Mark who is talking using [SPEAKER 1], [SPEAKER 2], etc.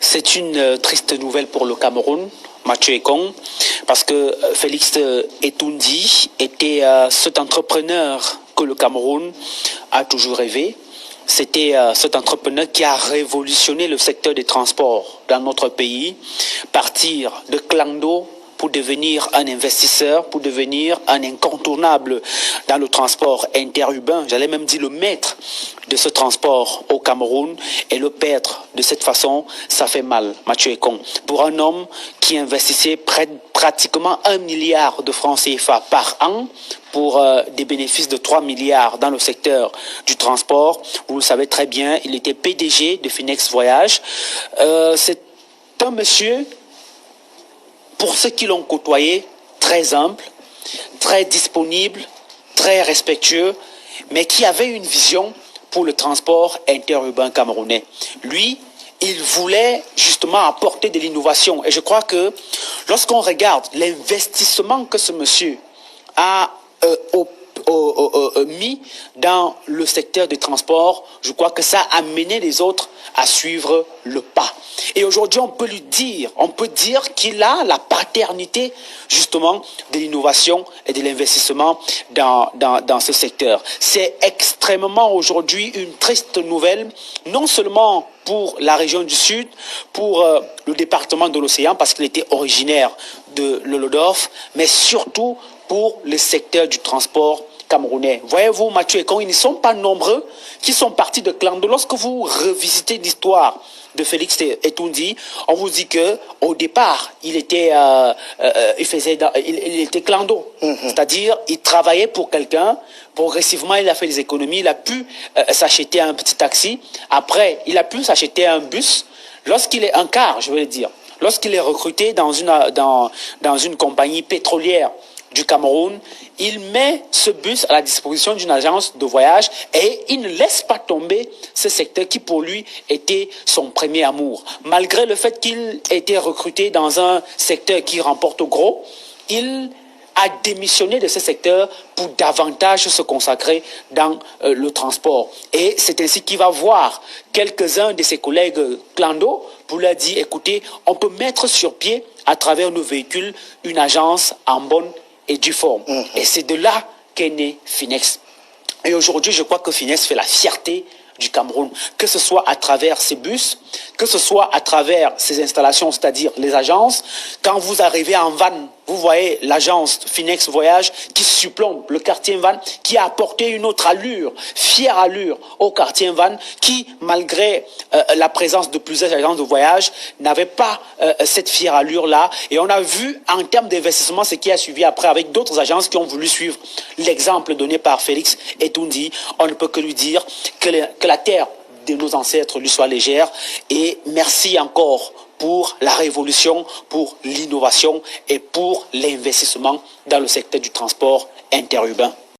[SPEAKER 1] C'est une triste nouvelle pour le Cameroun, Mathieu Ekong, parce que Félix Etoundi était cet entrepreneur que le Cameroun a toujours rêvé. C'était cet entrepreneur qui a révolutionné le secteur des transports dans notre pays, partir de Clando pour devenir un investisseur, pour devenir un incontournable dans le transport interurbain. J'allais même dire le maître de ce transport au Cameroun, et le perdre de cette façon, ça fait mal, Mathieu Ekong. Pour un homme qui investissait pratiquement 1 milliard de francs CFA par an pour des bénéfices de 3 milliards dans le secteur du transport. Vous le savez très bien, il était PDG de Finex Voyage. C'est un monsieur, pour ceux qui l'ont côtoyé, très humble, très disponible, très respectueux, mais qui avait une vision pour le transport interurbain camerounais. Lui, il voulait justement apporter de l'innovation. Et je crois que lorsqu'on regarde l'investissement que ce monsieur a mis dans le secteur des transports, je crois que ça a amené les autres à suivre le pas. Et aujourd'hui, on peut dire qu'il a la paternité justement de l'innovation et de l'investissement dans ce secteur. C'est extrêmement aujourd'hui une triste nouvelle, non seulement pour la région du Sud, pour le département de l'Océan, parce qu'il était originaire de l'Olodorf, mais surtout pour le secteur du transport camerounais. Voyez-vous, Mathieu Ekong, ils ne sont pas nombreux qui sont partis de Clando. Lorsque vous revisitez l'histoire de Félix Etoundi, on vous dit que au départ, il était Clando. C'est-à-dire, il travaillait pour quelqu'un. Progressivement, il a fait des économies. Il a pu s'acheter un petit taxi. Après, il a pu s'acheter un bus. Lorsqu'il est un car, je veux dire, lorsqu'il est recruté dans une compagnie pétrolière du Cameroun, il met ce bus à la disposition d'une agence de voyage et il ne laisse pas tomber ce secteur qui pour lui était son premier amour. Malgré le fait qu'il ait été recruté dans un secteur qui remporte au gros, il a démissionné de ce secteur pour davantage se consacrer dans le transport. Et c'est ainsi qu'il va voir quelques-uns de ses collègues Clando pour leur dire, écoutez, on peut mettre sur pied à travers nos véhicules une agence en bonne et due forme. Et c'est de là qu'est né Finex. Et aujourd'hui, je crois que Finex fait la fierté du Cameroun, que ce soit à travers ses bus, que ce soit à travers ses installations, c'est-à-dire les agences. Quand vous arrivez en van, vous voyez l'agence Finex Voyage qui surplombe le quartier van, qui a apporté une autre allure, fière allure au quartier van, qui, malgré la présence de plusieurs agences de voyage, n'avait pas cette fière allure-là. Et on a vu, en termes d'investissement, ce qui a suivi après avec d'autres agences qui ont voulu suivre l'exemple donné par Félix Etoundi. On ne peut que lui dire que la terre de nos ancêtres lui soit légère, et merci encore pour la révolution, pour l'innovation et pour l'investissement dans le secteur du transport interurbain.